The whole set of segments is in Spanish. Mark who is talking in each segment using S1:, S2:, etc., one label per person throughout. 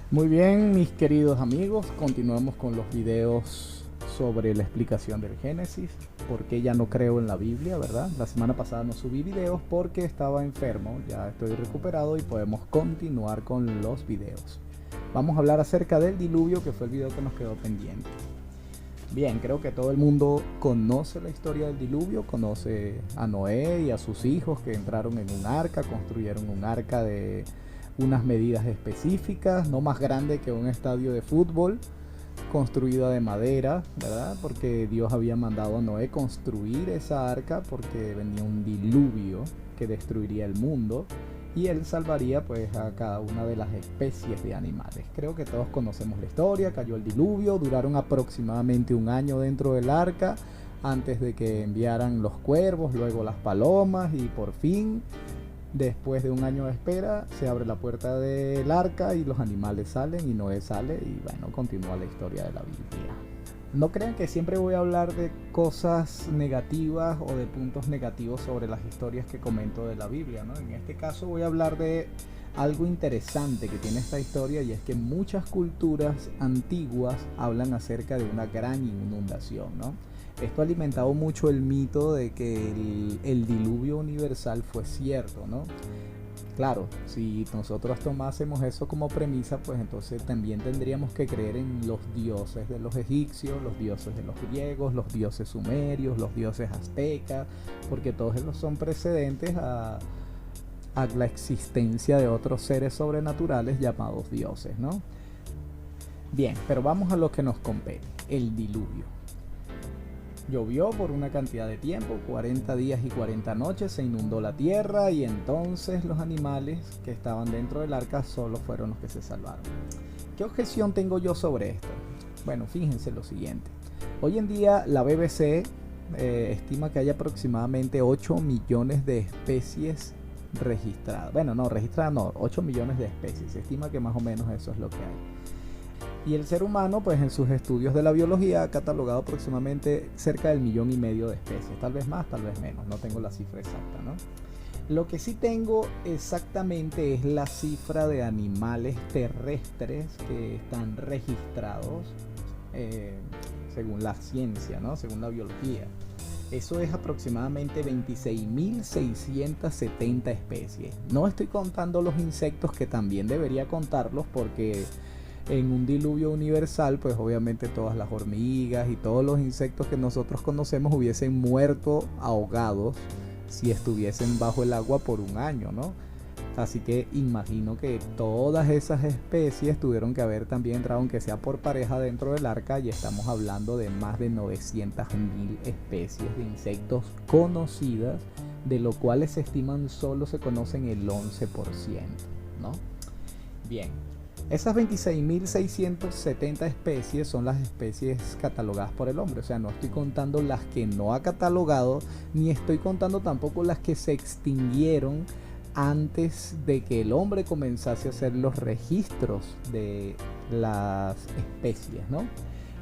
S1: Muy bien, mis queridos amigos, continuamos con los videos sobre la explicación del Génesis, porque ya no creo en la Biblia, ¿verdad? La semana pasada no subí videos porque estaba enfermo, ya estoy recuperado y podemos continuar con los videos. Vamos a hablar acerca del diluvio, que fue el video que nos quedó pendiente. Bien, creo que todo el mundo conoce la historia del diluvio, conoce a Noé y a sus hijos que entraron en un arca, construyeron un arca de unas medidas específicas, no más grande que un estadio de fútbol, construida de madera, ¿verdad? Porque Dios había mandado a Noé construir esa arca porque venía un diluvio que destruiría el mundo y él salvaría pues a cada una de las especies de animales. Creo que todos conocemos la historia, cayó el diluvio, duraron aproximadamente un año dentro del arca antes de que enviaran los cuervos, luego las palomas y por fin, después de un año de espera, se abre la puerta del arca y los animales salen y Noé sale y bueno, continúa la historia de la Biblia. No crean que siempre voy a hablar de cosas negativas o de puntos negativos sobre las historias que comento de la Biblia, ¿no? En este caso voy a hablar de algo interesante que tiene esta historia y es que muchas culturas antiguas hablan acerca de una gran inundación, ¿no? Esto ha alimentado mucho el mito de que el diluvio universal fue cierto, ¿no? Claro, si nosotros tomásemos eso como premisa, pues entonces también tendríamos que creer en los dioses de los egipcios, los dioses de los griegos, los dioses sumerios, los dioses aztecas, porque todos ellos son precedentes a la existencia de otros seres sobrenaturales llamados dioses, ¿no? Bien, pero vamos a lo que nos compete, el diluvio. Llovió por una cantidad de tiempo, 40 días y 40 noches, se inundó la tierra y entonces los animales que estaban dentro del arca solo fueron los que se salvaron. ¿Qué objeción tengo yo sobre esto? Bueno, fíjense lo siguiente. Hoy en día la BBC estima que hay aproximadamente 8 millones de especies registradas. Bueno, no, registradas no, 8 millones de especies. Se estima que más o menos eso es lo que hay. Y el ser humano, pues en sus estudios de la biología, ha catalogado aproximadamente cerca del 1,5 millones de especies. Tal vez más, tal vez menos. No tengo la cifra exacta, ¿no? Lo que sí tengo exactamente es la cifra de animales terrestres que están registrados según la ciencia, ¿no? Según la biología. Eso es aproximadamente 26.670 especies. No estoy contando los insectos, que también debería contarlos porque en un diluvio universal, pues obviamente todas las hormigas y todos los insectos que nosotros conocemos hubiesen muerto ahogados si estuviesen bajo el agua por un año, ¿no? Así que imagino que todas esas especies tuvieron que haber también entrado, aunque sea por pareja, dentro del arca, y estamos hablando de más de 900.000 especies de insectos conocidas, de lo cuales se estiman solo se conocen el 11%, ¿no? Bien. Esas 26.670 especies son las especies catalogadas por el hombre, o sea, no estoy contando las que no ha catalogado, ni estoy contando tampoco las que se extinguieron antes de que el hombre comenzase a hacer los registros de las especies, ¿no?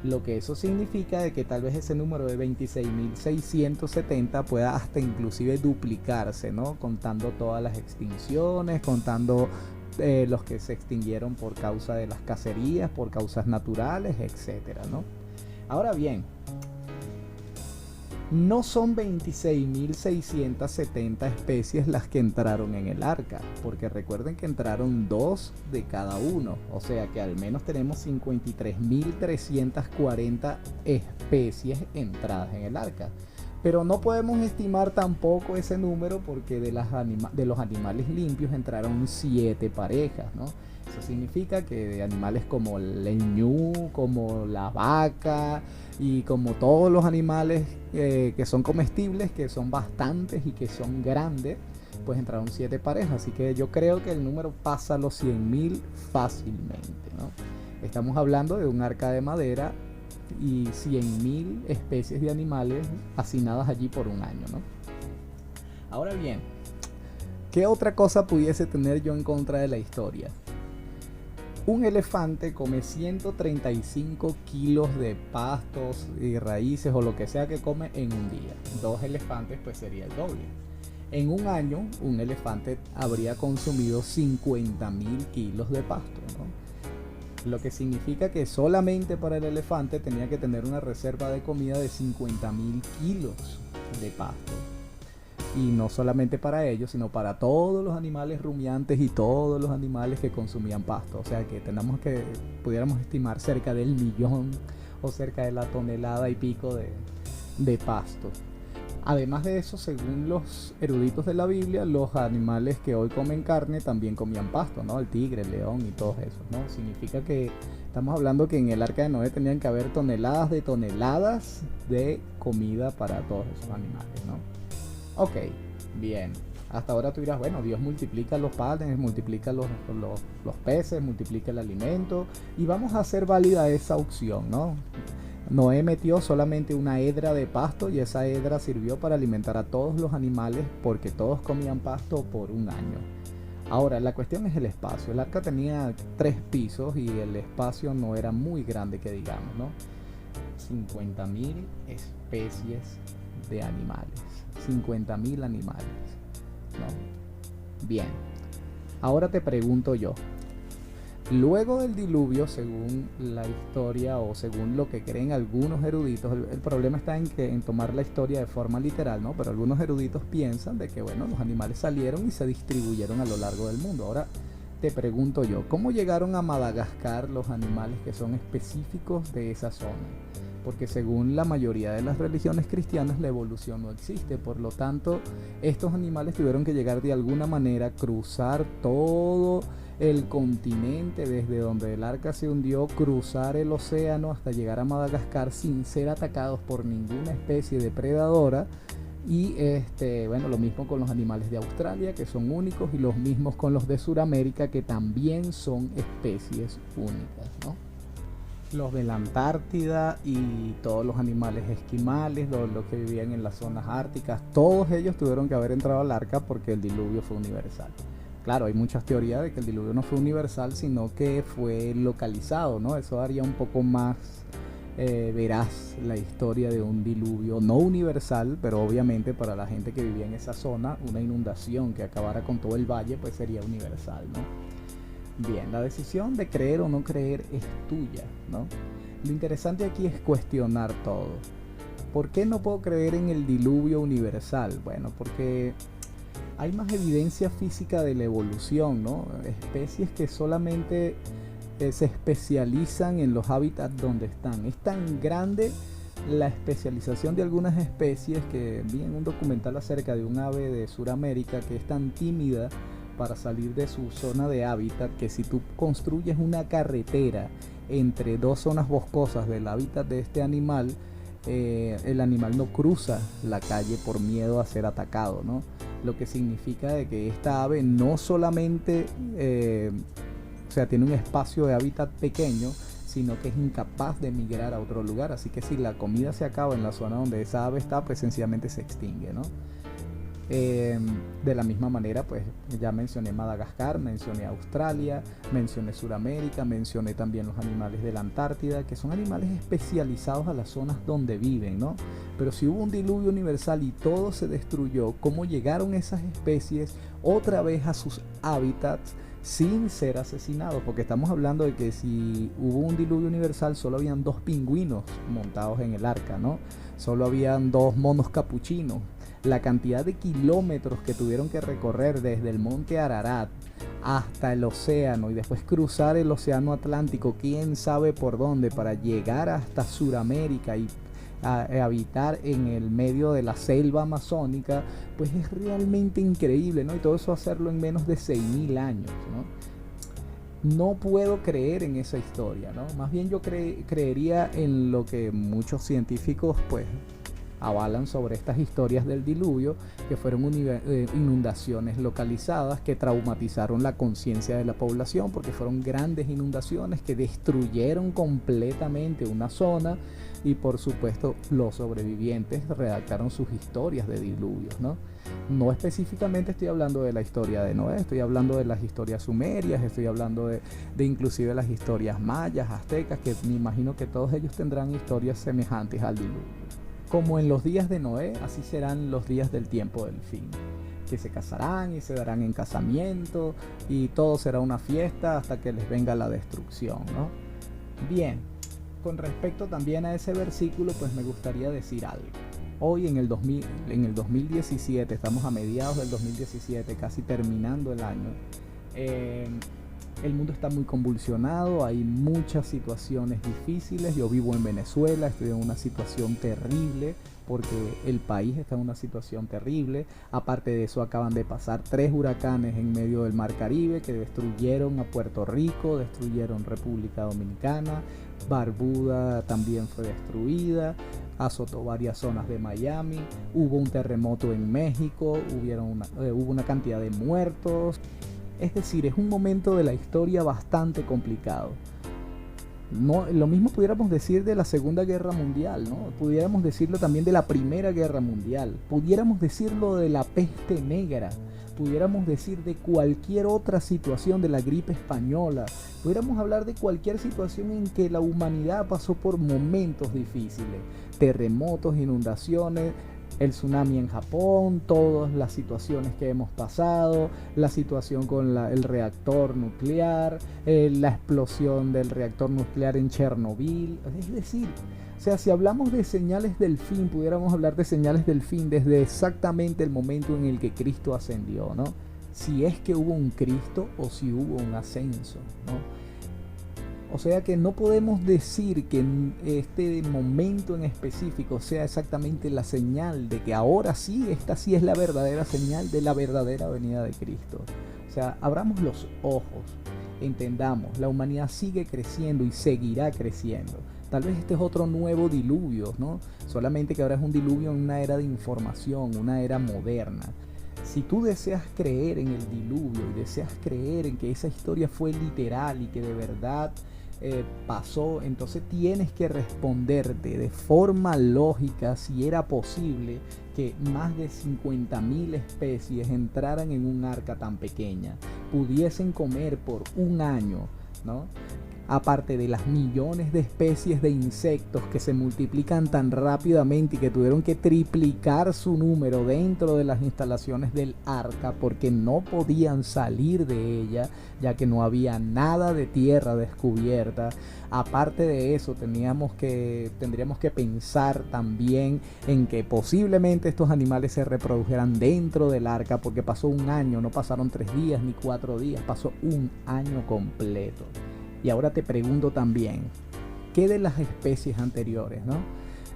S1: Lo que eso significa de que tal vez ese número de 26.670 pueda hasta inclusive duplicarse, ¿no? Contando todas las extinciones, contando los que se extinguieron por causa de las cacerías, por causas naturales, etcétera, ¿no? Ahora bien, no son 26.670 especies las que entraron en el arca, porque recuerden que entraron 2 de cada uno, o sea que al menos tenemos 53.340 especies entradas en el arca. Pero no podemos estimar tampoco ese número porque de los animales limpios entraron 7 parejas, ¿no? Eso significa que de animales como el ñu, como la vaca y como todos los animales que son comestibles, que son bastantes y que son grandes, pues entraron 7 parejas. Así que yo creo que el número pasa los 100.000 fácilmente, ¿no? Estamos hablando de un arca de madera y 100.000 especies de animales hacinadas allí por un año, ¿no? Ahora bien, ¿qué otra cosa pudiese tener yo en contra de la historia? Un elefante come 135 kilos de pastos y raíces o lo que sea que come en un día. 2 elefantes pues sería el doble. En un año un elefante habría consumido 50.000 kilos de pasto, ¿no? lo que significa que solamente para el elefante tenía que tener una reserva de comida de 50.000 kilos de pasto. Y no solamente para ellos, sino para todos los animales rumiantes y todos los animales que consumían pasto. O sea que pudiéramos estimar cerca del millón o cerca de la tonelada y pico de pasto. Además de eso, según los eruditos de la Biblia, los animales que hoy comen carne también comían pasto, ¿no? El tigre, el león y todos esos, ¿no? Significa que estamos hablando que en el arca de Noé tenían que haber toneladas de comida para todos esos animales, ¿no? Ok, bien. Hasta ahora tú dirás, bueno, Dios multiplica los panes, multiplica los peces, multiplica el alimento y vamos a hacer válida esa opción, ¿no? Noé metió solamente una hedra de pasto y esa hedra sirvió para alimentar a todos los animales porque todos comían pasto por un año. Ahora, la cuestión es el espacio. El arca tenía 3 pisos y el espacio no era muy grande que digamos, ¿no? 50.000 especies de animales. 50.000 animales, ¿no? Bien, ahora te pregunto yo. Luego del diluvio, según la historia o según lo que creen algunos eruditos, el problema está en tomar la historia de forma literal, ¿no? Pero algunos eruditos piensan de que, bueno, los animales salieron y se distribuyeron a lo largo del mundo. Ahora te pregunto yo, ¿cómo llegaron a Madagascar los animales que son específicos de esa zona? Porque según la mayoría de las religiones cristianas la evolución no existe, por lo tanto estos animales tuvieron que llegar de alguna manera, cruzar todo el continente desde donde el arca se hundió, cruzar el océano hasta llegar a Madagascar sin ser atacados por ninguna especie depredadora. Y bueno, lo mismo con los animales de Australia, que son únicos, y los mismos con los de Sudamérica, que también son especies únicas, ¿no? Los de la Antártida y todos los animales esquimales, los que vivían en las zonas árticas, todos ellos tuvieron que haber entrado al arca porque el diluvio fue universal. Claro, hay muchas teorías de que el diluvio no fue universal, sino que fue localizado, ¿no? Eso haría un poco más veraz la historia de un diluvio no universal, pero obviamente para la gente que vivía en esa zona, una inundación que acabara con todo el valle, pues sería universal, ¿no? Bien, la decisión de creer o no creer es tuya, ¿no? Lo interesante aquí es cuestionar todo. ¿Por qué no puedo creer en el diluvio universal? Bueno, porque hay más evidencia física de la evolución, ¿no? Especies que solamente se especializan en los hábitats donde están. Es tan grande la especialización de algunas especies que vi en un documental acerca de un ave de Sudamérica que es tan tímida para salir de su zona de hábitat que si tú construyes una carretera entre 2 zonas boscosas del hábitat de este animal, el animal no cruza la calle por miedo a ser atacado, ¿no? Lo que significa de que esta ave no solamente tiene un espacio de hábitat pequeño, sino que es incapaz de migrar a otro lugar. Así que si la comida se acaba en la zona donde esa ave está, pues sencillamente se extingue, ¿no? De la misma manera, pues ya mencioné Madagascar, mencioné Australia, mencioné Sudamérica, mencioné también los animales de la Antártida, que son animales especializados a las zonas donde viven, ¿no? Pero si hubo un diluvio universal y todo se destruyó, ¿cómo llegaron esas especies otra vez a sus hábitats sin ser asesinados? Porque estamos hablando de que si hubo un diluvio universal solo habían 2 pingüinos montados en el arca, ¿no? Solo habían 2 monos capuchinos. La cantidad de kilómetros que tuvieron que recorrer desde el monte Ararat hasta el océano y después cruzar el océano Atlántico, quién sabe por dónde, para llegar hasta Sudamérica y habitar en el medio de la selva amazónica, pues es realmente increíble, ¿no? Y todo eso hacerlo en menos de 6.000 años, ¿no? No puedo creer en esa historia, ¿no? Más bien yo creería en lo que muchos científicos pues avalan sobre estas historias del diluvio, que fueron inundaciones localizadas que traumatizaron la conciencia de la población, porque fueron grandes inundaciones que destruyeron completamente una zona, y por supuesto los sobrevivientes redactaron sus historias de diluvios, ¿no? No específicamente estoy hablando de la historia de Noé, estoy hablando de las historias sumerias, estoy hablando de inclusive las historias mayas, aztecas, que me imagino que todos ellos tendrán historias semejantes al diluvio. Como en los días de Noé, así serán los días del tiempo del fin. que se casarán y se darán en casamiento y todo será una fiesta hasta que les venga la destrucción, ¿no? Bien, con respecto también a ese versículo, pues me gustaría decir algo. Hoy en el 2017, estamos a mediados del 2017, casi terminando el año, el mundo está muy convulsionado, hay muchas situaciones difíciles. Yo vivo en Venezuela, estoy en una situación terrible porque el país está en una situación terrible. Aparte de eso, acaban de pasar 3 huracanes en medio del Mar Caribe que destruyeron a Puerto Rico, destruyeron República Dominicana, Barbuda también fue destruida, azotó varias zonas de Miami, hubo un terremoto en México, hubo una cantidad de muertos. Es decir, es un momento de la historia bastante complicado. No, lo mismo pudiéramos decir de la Segunda Guerra Mundial, ¿no? Pudiéramos decirlo también de la Primera Guerra Mundial, pudiéramos decirlo de la peste negra, pudiéramos decir de cualquier otra situación, de la gripe española, pudiéramos hablar de cualquier situación en que la humanidad pasó por momentos difíciles, terremotos, inundaciones, el tsunami en Japón, todas las situaciones que hemos pasado, la situación con el reactor nuclear, la explosión del reactor nuclear en Chernobyl. Es decir, o sea, si hablamos de señales del fin, pudiéramos hablar de señales del fin desde exactamente el momento en el que Cristo ascendió, ¿no? Si es que hubo un Cristo o si hubo un ascenso, ¿no? O sea que no podemos decir que este momento en específico sea exactamente la señal de que ahora sí, esta sí es la verdadera señal de la verdadera venida de Cristo. O sea, abramos los ojos, entendamos, la humanidad sigue creciendo y seguirá creciendo. Tal vez este es otro nuevo diluvio, ¿no? Solamente que ahora es un diluvio en una era de información, una era moderna. Si tú deseas creer en el diluvio y deseas creer en que esa historia fue literal y que de verdad pasó, entonces tienes que responderte de forma lógica si era posible que más de 50.000 especies entraran en un arca tan pequeña, pudiesen comer por un año, ¿no? Aparte de las millones de especies de insectos que se multiplican tan rápidamente y que tuvieron que triplicar su número dentro de las instalaciones del arca porque no podían salir de ella, ya que no había nada de tierra descubierta. Aparte de eso, tendríamos que pensar también en que posiblemente estos animales se reprodujeran dentro del arca, porque pasó un año, no pasaron 3 días ni 4 días, pasó un año completo. Y ahora te pregunto también, ¿qué de las especies anteriores, ¿no?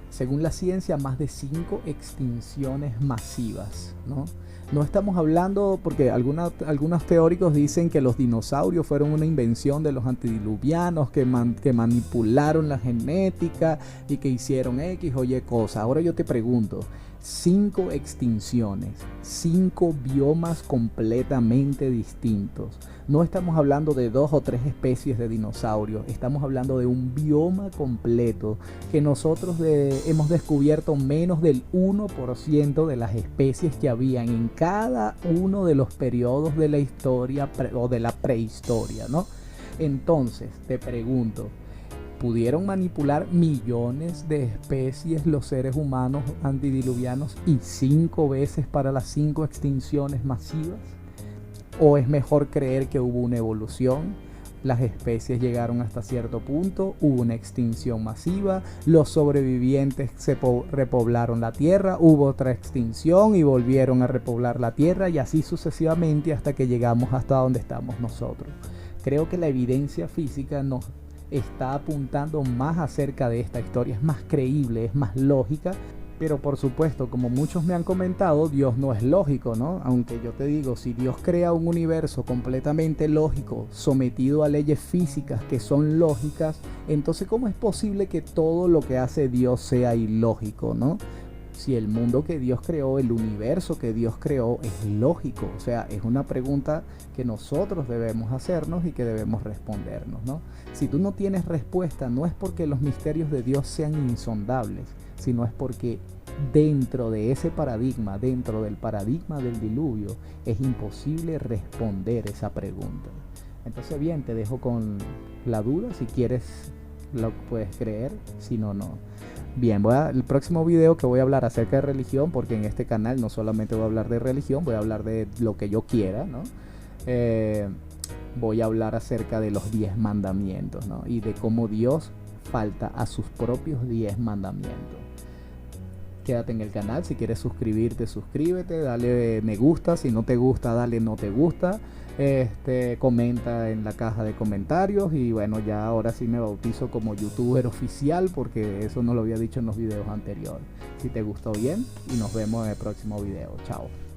S1: Según la ciencia, más de 5 extinciones masivas, ¿no? No estamos hablando, porque algunos teóricos dicen que los dinosaurios fueron una invención de los antediluvianos que manipularon la genética y que hicieron X o Y cosas. Ahora yo te pregunto, 5 extinciones, 5 biomas completamente distintos. No estamos hablando de 2 o 3 especies de dinosaurios, estamos hablando de un bioma completo que nosotros hemos descubierto menos del 1% de las especies que habían en cada uno de los periodos de la historia o de la prehistoria, ¿no? Entonces, te pregunto, ¿pudieron manipular millones de especies los seres humanos antediluvianos y 5 veces para las 5 extinciones masivas? ¿O es mejor creer que hubo una evolución? Las especies llegaron hasta cierto punto, hubo una extinción masiva, los sobrevivientes repoblaron la Tierra, hubo otra extinción y volvieron a repoblar la Tierra y así sucesivamente hasta que llegamos hasta donde estamos nosotros. Creo que la evidencia física nos está apuntando más acerca de esta historia, es más creíble, es más lógica, pero por supuesto, como muchos me han comentado, Dios no es lógico, ¿no? Aunque yo te digo, si Dios crea un universo completamente lógico, sometido a leyes físicas que son lógicas, entonces ¿cómo es posible que todo lo que hace Dios sea ilógico, ¿no? Si el mundo que Dios creó, el universo que Dios creó es lógico, o sea, es una pregunta que nosotros debemos hacernos y que debemos respondernos, ¿no? Si tú no tienes respuesta, no es porque los misterios de Dios sean insondables, sino es porque dentro de ese paradigma, dentro del paradigma del diluvio, es imposible responder esa pregunta. Entonces bien, te dejo con la duda, si quieres lo puedes creer, si no, no. Bien, el próximo video que voy a hablar acerca de religión, porque en este canal no solamente voy a hablar de religión, voy a hablar de lo que yo quiera, ¿no? Voy a hablar acerca de los 10 mandamientos, ¿no? Y de cómo Dios falta a sus propios 10 mandamientos. Quédate en el canal, si quieres suscribirte, suscríbete, dale me gusta, si no te gusta, dale no te gusta. Comenta en la caja de comentarios y bueno, ya ahora sí me bautizo como youtuber oficial porque eso no lo había dicho en los videos anteriores. Si te gustó, bien, y nos vemos en el próximo video. Chao.